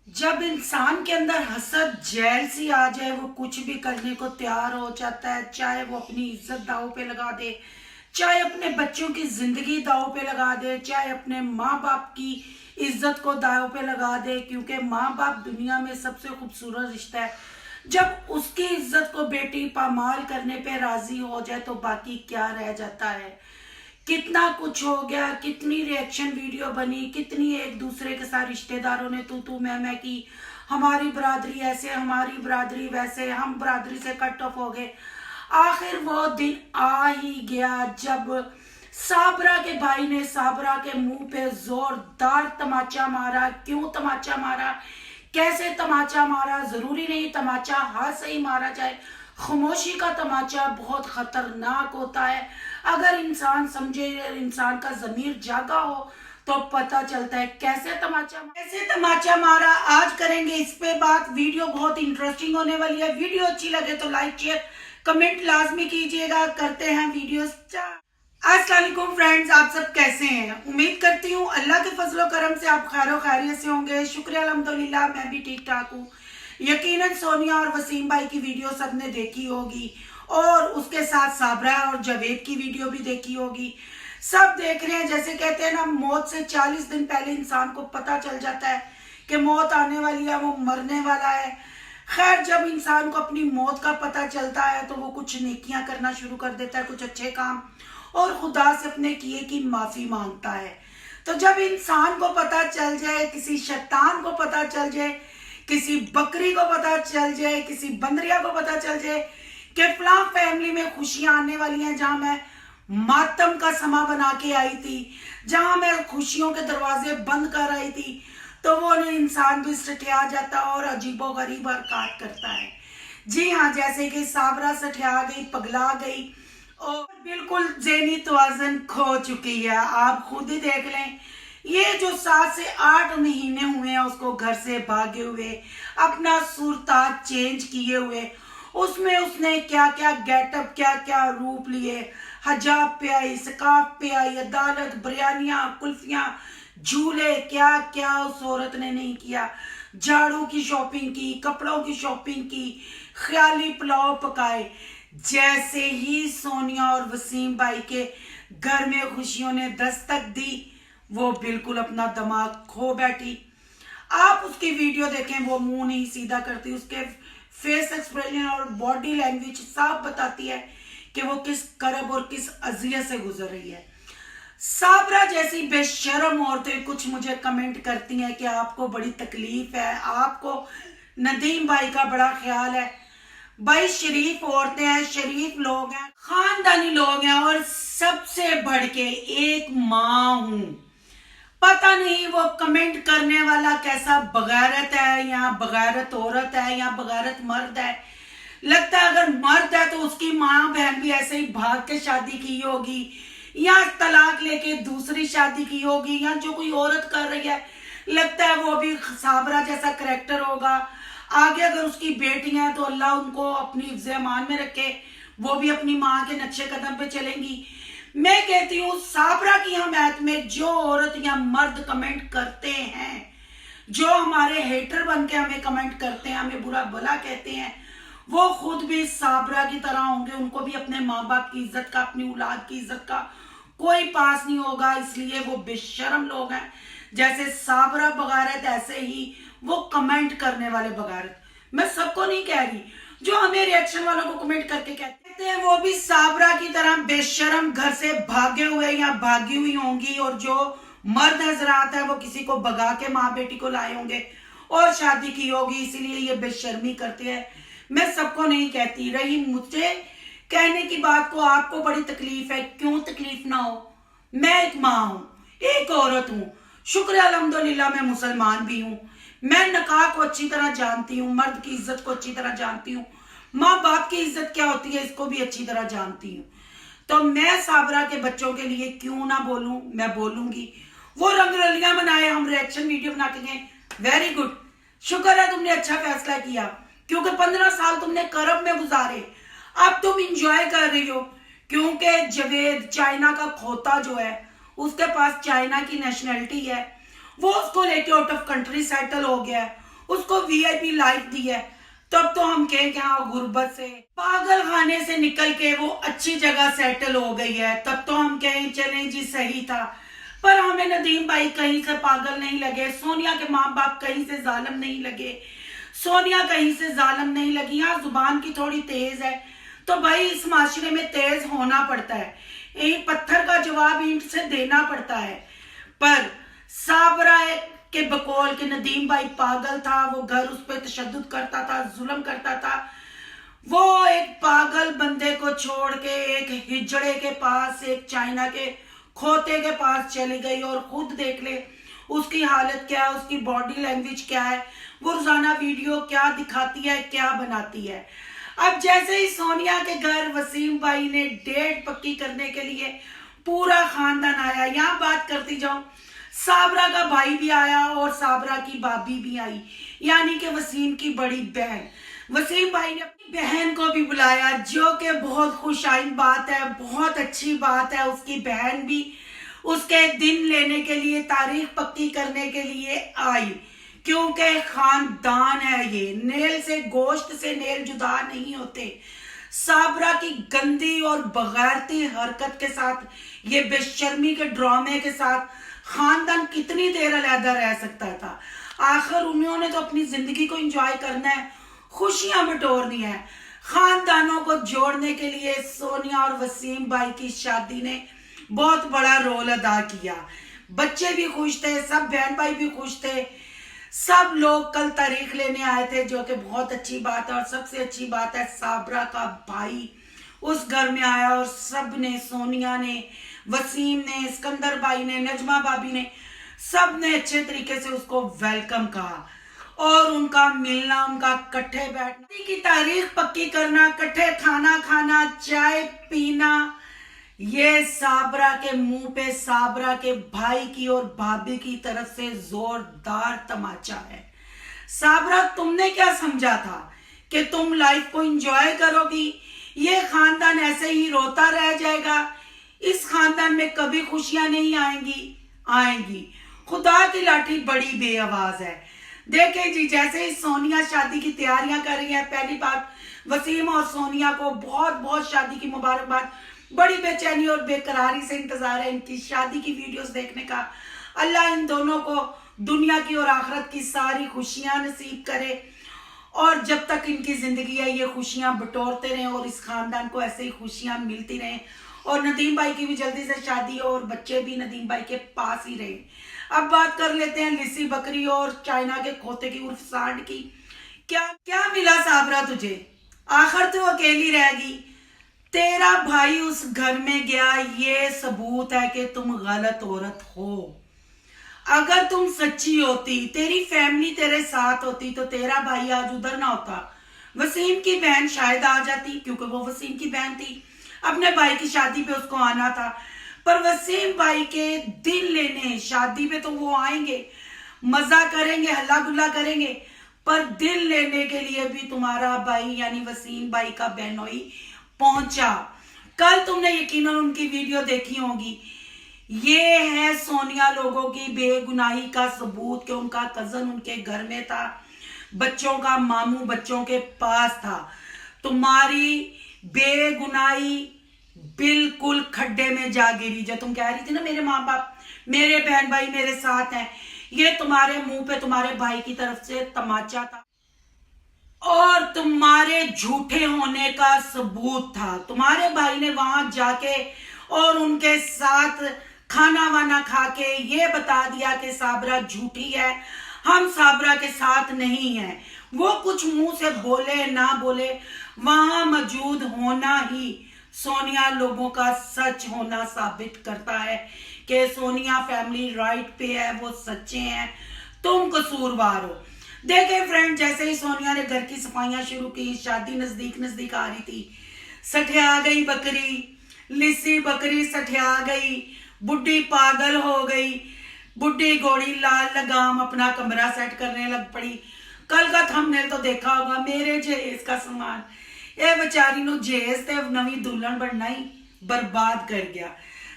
जब इंसान के अंदर हसद जेलसी आ जाए वो कुछ भी करने को तैयार हो जाता है, चाहे वो अपनी इज्जत दांव पे लगा दे, चाहे अपने बच्चों की जिंदगी दांव पे लगा दे, चाहे अपने माँ बाप की इज्जत को दांव पे लगा दे। क्योंकि माँ बाप दुनिया में सबसे खूबसूरत रिश्ता है। जब उसकी इज्जत को बेटी पामाल करने पे राजी हो जाए तो बाकी क्या रह जाता है। कितना कुछ हो गया, कितनी रिएक्शन वीडियो बनी, कितनी एक दूसरे के साथ रिश्तेदारों ने तू मैं की, हमारी बरादरी ऐसे, हमारी बरादरी वैसे, हम बरादरी से कट ऑफ हो गए। आखिर वो दिन आ ही गया जब साबरा के भाई ने साबरा के मुंह पे जोरदार तमाचा मारा। क्यों तमाचा मारा, कैसे तमाचा मारा, जरूरी नहीं तमाचा हाथ से ही मारा जाए। खामोशी का तमाचा बहुत खतरनाक होता है। अगर इंसान समझे, इंसान का जमीर जागा हो तो पता चलता है कैसे तमाचा मारा। आज करेंगे इस पे बात। वीडियो बहुत इंटरेस्टिंग होने वाली है। वीडियो अच्छी लगे तो लाइक शेयर कमेंट लाजमी कीजिएगा। करते हैं वीडियो स्टार्ट। अस्सलाम वालेकुम फ्रेंड्स, आप सब कैसे हैं? उम्मीद करती हूँ अल्लाह के फजलो करम से आप खैर खैरियत से होंगे। शुक्रिया अल्हम्दुलिल्लाह, मैं भी ठीक ठाक हूँ। यकीनन सोनिया और वसीम भाई की वीडियो सबने देखी होगी और उसके साथ साबरा और जावेद की वीडियो भी देखी होगी। सब देख रहे हैं। जैसे कहते हैं ना, मौत से 40 दिन पहले इंसान को पता चल जाता है कि मौत आने वाली है, वो मरने वाला है। खैर, जब इंसान को अपनी मौत का पता चलता है तो वो कुछ नेकियां करना शुरू कर देता है, कुछ अच्छे काम, और खुदा से अपने किए की माफी मांगता है। तो जब इंसान को पता चल जाए, किसी शैतान को पता चल जाए, किसी बकरी को पता चल जाए, किसी बंदरिया को पता चल जाए कि फलां फैमिली में खुशियां आने वाली हैं, जहां मैं मातम का समा बना के आई थी, जहां मैं खुशियों के दरवाजे बंद कर आई थी, तो वो इंसान भी सठिया जाता और अजीबो गरीब हरकत करता है। जी हाँ, जैसे कि साबरा सठिया गई, पगला गई और बिल्कुल ज़हनी तवाज़ुन खो चुकी है। आप खुद ही देख लें, ये जो 7 से 8 महीने हुए हैं उसको घर से भागे हुए, अपना सुरताज चेंज किए हुए, उसमें उसने क्या क्या गेटअप, क्या क्या रूप लिए। हजाब पे आई, स्काफ पे आई, अदालत, बिरयानियां, कुल्फियां, झूले, क्या क्या उस औरत ने नहीं किया। झाड़ू की शॉपिंग की, कपड़ों की शॉपिंग की, ख्याली पुलाव पकाए। जैसे ही सोनिया और वसीम भाई के घर में खुशियों ने दस्तक दी, वो बिल्कुल अपना दिमाग खो बैठी। आप उसकी वीडियो देखें, वो मुंह नहीं सीधा करती, उसके फेस एक्सप्रेशन और बॉडी लैंग्वेज साफ बताती है कि वो किस करब और किस अजियत से गुजर रही है। साबरा जैसी बेशरम औरतें कुछ मुझे कमेंट करती हैं कि आपको बड़ी तकलीफ है, आपको नदीम भाई का बड़ा ख्याल है। भाई, शरीफ औरतें हैं, शरीफ लोग हैं, खानदानी लोग हैं, और सबसे बढ़ के एक माँ हूं। पता नहीं वो कमेंट करने वाला कैसा बगैरत है, या बगैरत औरत है, या बगैरत मर्द है। लगता है अगर मर्द है तो उसकी माँ बहन भी ऐसे ही भाग के शादी की होगी, या तलाक लेके दूसरी शादी की होगी, या जो कोई औरत कर रही है लगता है वो भी साबरा जैसा करैक्टर होगा। आगे अगर उसकी बेटियां हैं तो अल्लाह उनको अपनी हिफ्ज़ अमान में रखे, वो भी अपनी माँ के नक्शे कदम पे चलेंगी। मैं कहती हूँ, साबरा की हमायत में जो औरत या मर्द कमेंट करते हैं, जो हमारे हेटर बन के हमें कमेंट करते हैं, हमें बुरा भला कहते हैं, वो खुद भी साबरा की तरह होंगे। उनको भी अपने माँ बाप की इज्जत का, अपनी औलाद की इज्जत का कोई पास नहीं होगा। इसलिए वो बेशरम लोग हैं। जैसे साबरा बगारत, ऐसे ही वो कमेंट करने वाले बगारत। मैं सबको नहीं कह रही, जो हमें रिएक्शन वालों को कमेंट करके कहते हैं वो भी साबरा की तरह बेशरम घर से भागे हुए या भागी हुई होंगी। और जो मर्द हजरात है वो किसी को भगा के माँ बेटी को लाए होंगे और शादी की होगी, इसीलिए ये बेशर्मी करते हैं। मैं सबको नहीं कहती, रही मुझे कहने की बात को आपको बड़ी तकलीफ है, क्यों तकलीफ ना हो। मैं एक माँ हूं, एक औरत हूं। शुक्र अल्हम्दुलिल्लाह मैं मुसलमान भी हूं। मैं निकाह को अच्छी तरह जानती हूँ, मर्द की इज्जत को अच्छी तरह जानती हूँ, माँ बाप की इज्जत क्या होती है इसको भी अच्छी तरह जानती हूँ। तो मैं साबरा के बच्चों के लिए क्यों ना बोलूं, मैं बोलूंगी। वो रंगरलियां बनाए, हम रिएक्शन वीडियो बना के गए, वेरी गुड, शुक्र है तुमने अच्छा फैसला किया, क्योंकि 15 साल तुमने करब में गुजारे, अब तुम इंजॉय कर रही हो। क्योंकि जवेद चाइना का खोता जो है, उसके पास चाइना की नेशनैलिटी है, वो उसको लेके आउट ऑफ कंट्री सेटल हो गया है। اس کو VIP لائف دی ہے، تب تو ہم کہیں کہ ہاں غربت سے پاگل خانے سے نکل کے وہ اچھی جگہ سیٹل ہو گئی ہے، تب تو ہم کہیں چلیں جی صحیح تھا۔ پر ہمیں ندیم بھائی کہیں سے پاگل نہیں لگے، سونیا کے ماں باپ کہیں سے ظالم نہیں لگے، سونیا کہیں سے ظالم نہیں لگی۔ ہاں زبان کی تھوڑی تیز ہے تو بھائی اس معاشرے میں تیز ہونا پڑتا ہے، ایک پتھر کا جواب اینٹ سے دینا پڑتا ہے۔ پر صابرہ کے بقول کہ ندیم بھائی پاگل تھا، وہ گھر اس پہ تشدد کرتا تھا، ظلم کرتا تھا، وہ ایک پاگل بندے کو چھوڑ کے ایک ہجڑے کے پاس، ایک چائنا کے کھوتے کے پاس چلی گئی، اور خود دیکھ لے اس کی حالت کیا ہے، اس کی باڈی لینگویج کیا ہے، وہ روزانہ ویڈیو کیا دکھاتی ہے، کیا بناتی ہے۔ اب جیسے ہی سونیا کے گھر وسیم بھائی نے ڈیٹ پکی کرنے کے لیے پورا خاندان آیا، یہاں بات کرتی جاؤں، صابرہ کا بھائی بھی آیا اور صابرہ کی بھابھی بھی آئی، یعنی کہ وسیم کی بڑی بہن۔ وسیم بھائی نے اپنی بہن کو بھی بلایا، جو کہ بہت خوش آئند بات ہے، بہت اچھی بات ہے۔ اس کی بہن بھی اس کے دن لینے کے لیے، تاریخ پکی کرنے کے لیے آئی، کیونکہ خاندان ہے یہ، نیل سے گوشت سے نیل جدا نہیں ہوتے۔ صابرہ کی گندی اور بغیرتی حرکت کے ساتھ، یہ بے شرمی کے ڈرامے کے ساتھ خاندان کتنی دیر علیحدہ رہ سکتا تھا؟ آخر انہوں نے تو اپنی زندگی کو انجوائے کرنا ہے، خوشیاں بٹورنی ہے۔ خاندانوں کو جوڑنے کے لیے سونیا اور وسیم بھائی کی شادی نے بہت بڑا رول ادا کیا۔ بچے بھی خوش تھے، سب بہن بھائی بھی خوش تھے، سب لوگ کل تاریخ لینے آئے تھے، جو کہ بہت اچھی بات ہے۔ اور سب سے اچھی بات ہے صابرہ کا بھائی اس گھر میں آیا، اور سب نے، سونیا نے، وسیم نے، اسکندر بھائی نے، نجمہ بھابی نے، سب نے اچھے طریقے سے اس کو ویلکم کہا، اور ان کا ملنا، ان کا کٹھے بیٹھنا کی تاریخ پکی کرنا، کٹھے کھانا کھانا، چائے پینا، یہ صابرہ کے منہ پہ صابرہ کے بھائی کی اور بھابھی کی طرف سے زوردار تماچا ہے۔ صابرہ تم نے کیا سمجھا تھا کہ تم لائف کو انجوائے کرو گی؟ یہ خاندان ایسے ہی روتا رہ جائے گا؟ اس خاندان میں کبھی خوشیاں نہیں آئیں گی؟ آئیں گی۔ خدا کی لاٹھی بڑی بے آواز ہے۔ دیکھیں جی، جیسے ہی سونیا شادی کی تیاریاں کر رہی ہے، پہلی بات وسیم اور سونیا کو بہت بہت شادی کی مبارکباد، بڑی بے چینی اور بے قراری سے انتظار ہے ان کی شادی کی ویڈیوز دیکھنے کا۔ اللہ ان دونوں کو دنیا کی اور آخرت کی ساری خوشیاں نصیب کرے، اور جب تک ان کی زندگی ہے یہ خوشیاں بٹورتے رہیں، اور اس خاندان کو ایسے ہی خوشیاں ملتی رہیں، اور ندیم بھائی کی بھی جلدی سے شادی ہو اور بچے بھی ندیم بھائی کے پاس ہی رہیں۔ اب بات کر لیتے ہیں لسی بکری اور چائنا کے کھوتے کی عرف سانڈ کی۔ کیا ملا صابرہ تجھے؟ آخر تو اکیلی رہ گئی، تیرا بھائی اس گھر میں گیا، یہ ثبوت ہے کہ تم غلط عورت ہو۔ اگر تم سچی ہوتی، تیری فیملی تیرے ساتھ ہوتی، تو تیرا بھائی آج ادھر نہ ہوتا، وسیم کی بہن شاید آ جاتی، کیونکہ وہ وسیم کی بہن تھی، اپنے بھائی کی شادی پہ اس کو آنا تھا۔ پر وسیم بھائی کے دل لینے، شادی پہ تو وہ آئیں گے، مزہ کریں گے، ہلا گلا کریں گے، پر دل لینے کے لیے بھی تمہارا بھائی یعنی وسیم بھائی کا بہنوئی پہنچا۔ کل تم نے یقیناً ان کی ویڈیو دیکھی ہوگی۔ یہ ہے سونیا لوگوں کی بے گناہی کا ثبوت کہ ان کا کزن ان کے گھر میں تھا، بچوں کا ماموں بچوں کے پاس تھا۔ تمہاری بے گناہی بالکل کھڈے میں جا گری۔ جو تم کہہ رہی تھی نا میرے ماں باپ، میرے بہن بھائی میرے ساتھ ہیں، یہ تمہارے منہ پہ تمہارے بھائی کی طرف سے تماچا تھا، اور تمہارے جھوٹے ہونے کا ثبوت تھا۔ تمہارے بھائی نے وہاں جا کے اور ان کے ساتھ کھانا وانا کھا کے یہ بتا دیا کہ صابرہ جھوٹی ہے، ہم صابرہ کے ساتھ نہیں ہیں۔ وہ کچھ منہ سے بولے نہ بولے، وہاں موجود ہونا ہی سونیا لوگوں کا سچ ہونا ثابت کرتا ہے کہ سونیا فیملی رائٹ پہ ہے، وہ سچے ہیں، تم قصوروار ہو۔ دیکھیں فرینڈ، جیسے ہی سونیا نے گھر کی صفائیاں شروع کی، شادی نزدیک آ رہی تھی، سٹھیا گئی بکری، لسی بکری سٹھیا گئی، بڈھی پاگل ہو گئی، بڈھی گھوڑی لال لگام اپنا کمرہ سیٹ کرنے لگ پڑی۔ کل کا تھمبنیل تو دیکھا ہوگا، میرے جہیز کا سامان، اے بچاری نو جہیز تے نوی دلہن بننا ہی برباد کر گیا۔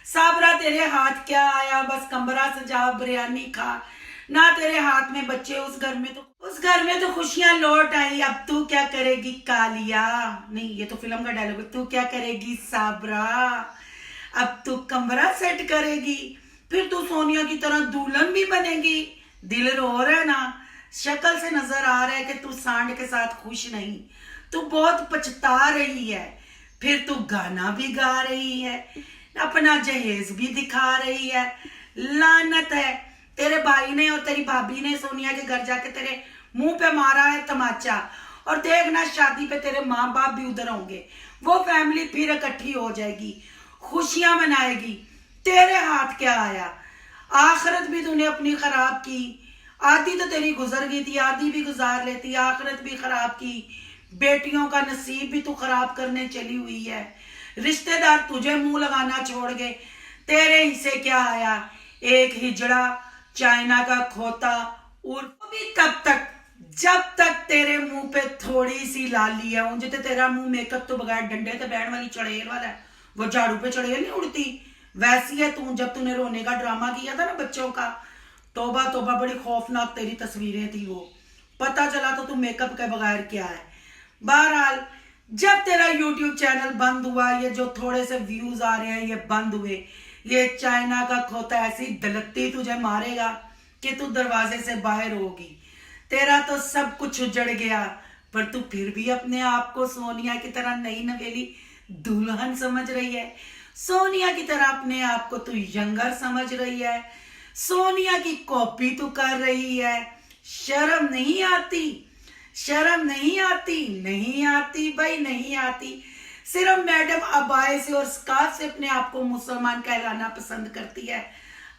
صابرہ تیرے ہاتھ کیا آیا؟ بس کمرہ سجا، بریانی کھا، ना तेरे हाथ में बच्चे, उस घर में तो खुशियां लौट आई। अब तू क्या करेगी कालिया, नहीं ये तो फिल्म का डायलॉग है, तू क्या करेगी साबरा, अब तू कमरा सेट करेगी, फिर तू सोनिया की तरह दुल्हन भी बनेगी। दिल रो रहा है ना, शक्ल से नजर आ रहा है कि तू सांड के साथ खुश नहीं, तू बहुत पछता रही है। फिर तू गाना भी गा रही है, अपना जहेज भी दिखा रही है। लानत है, तेरे भाई ने और तेरी भाभी ने सोनिया के घर जाके तेरे मुंह पे मारा है तमाचा। और देखना शादी पे तेरे माँ बाप भी उधर होंगे, वो फैमिली फिर इकट्ठी हो जाएगी, खुशियां मनाएगी। तेरे हाथ क्या आया, आखिरत भी तूने अपनी खराब की। आधी तो तेरी गुजर गई थी, आधी भी गुजार लेती, आखिरत भी खराब की। बेटियों का नसीब भी तू खराब करने चली हुई है। रिश्तेदार तुझे मुंह लगाना छोड़ गए, तेरे हिस्से क्या आया, एक हिजड़ा, चाइना का खोता, और भी तब तक जब तक तेरे मुंह पे थोड़ी सी लाली है। उनसे तो तेरा मुंह मेकअप तो बगैर डंडे से बैठ वाली चड़ेल वाला है, वो झाड़ू पे चड़ेल नहीं उड़ती, वैसी है तू। जब तूने रोने का ड्रामा किया था ना बच्चों का, तोबा तोबा, बड़ी खौफनाक तेरी तस्वीरें थी वो। पता चला तो तू मेकअप के बगैर क्या है। बहरहाल जब तेरा यूट्यूब चैनल बंद हुआ, ये जो थोड़े से व्यूज आ रहे हैं ये बंद हुए, ये चाइना का खोता ऐसी दलत्ती तुझे मारेगा कि तू दरवाजे से बाहर होगी। तेरा तो सब कुछ उजड़ गया, पर तू फिर भी अपने आप को सोनिया की तरह नई नवेली दुल्हन समझ रही है। सोनिया की तरह अपने आप को तू यंगर समझ रही है, सोनिया की कॉपी तू कर रही है। शर्म नहीं आती, शर्म नहीं आती, नहीं आती भाई, नहीं आती। सिर्फ मैडम अबाए से और स्कार्फ से अपने आप को मुसलमान कहलाना पसंद करती है,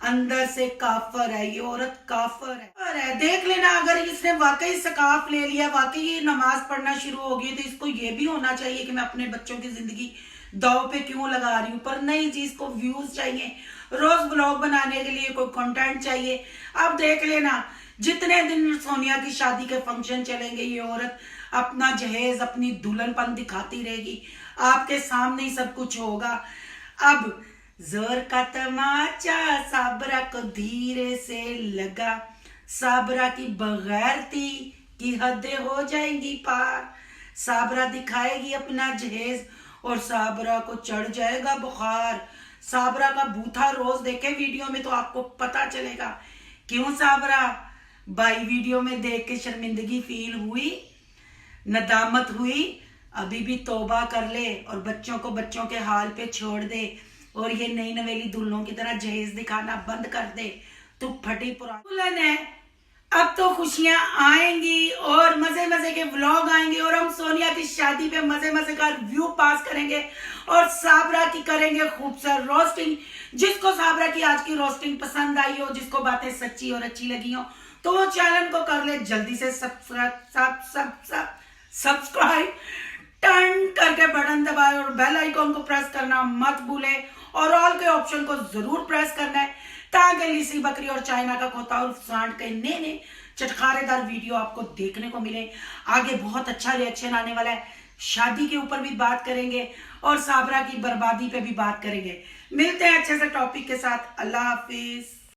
अंदर से काफर है ये औरत, काफर है। देख लेना, अगर इसने वाकई स्कार्फ ले लिया, वाकई ये नमाज पढ़ना शुरू होगी, तो इसको ये भी होना चाहिए कि मैं अपने बच्चों की जिंदगी दाव पे क्यों लगा रही हूँ। पर नहीं जी, इसको व्यूज चाहिए, रोज ब्लॉग बनाने के लिए कोई कंटेंट चाहिए। अब देख लेना, जितने दिन सोनिया की शादी के फंक्शन चलेंगे, ये औरत अपना जहेज, अपनी दुल्हनपन दिखाती रहेगी, आपके सामने ही सब कुछ होगा। अब जोर का तमाचा साबरा को धीरे से लगा, साबरा की बगैरती की हदें हो जाएंगी पार। साबरा दिखाएगी अपना जहेज और साबरा को चढ़ जाएगा बुखार। साबरा का बूथा रोज देखे वीडियो में तो आपको पता चलेगा क्यों साबरा भाई वीडियो में देख के शर्मिंदगी फील हुई, नदामत हुई। अभी भी तौबा कर ले और बच्चों को बच्चों के हाल पे छोड़ दे, और ये नई नवेली दुल्हनों की तरह जहेज दिखाना बंद कर दे। तू फटी पुरानी दुल्हन है। अब तो खुशियां आएंगी और मजे मजे के व्लॉग आएंगे, और हम सोनिया की शादी पे मजे मजे का व्यू पास करेंगे और साबरा की करेंगे खूबसूरत रोस्टिंग। जिसको साबरा की आज की रोस्टिंग पसंद आई हो, जिसको बातें सच्ची और अच्छी लगी हो, तो वो चैनल को कर ले जल्दी से सब्सक्राइब, टर्न करके बटन दबाए और बेल आइकॉन को प्रेस करना मत भूले, और ऑल के ऑप्शन को जरूर प्रेस करना है, ताकि लिसी बकरी और चाइना का खोता और सांड के नए नए चटखारेदार वीडियो आपको देखने को मिले। आगे बहुत अच्छा रिएक्शन आने वाला है, शादी के ऊपर भी बात करेंगे और साबरा की बर्बादी पे भी बात करेंगे। मिलते हैं अच्छे से टॉपिक के साथ। अल्लाह हाफिज।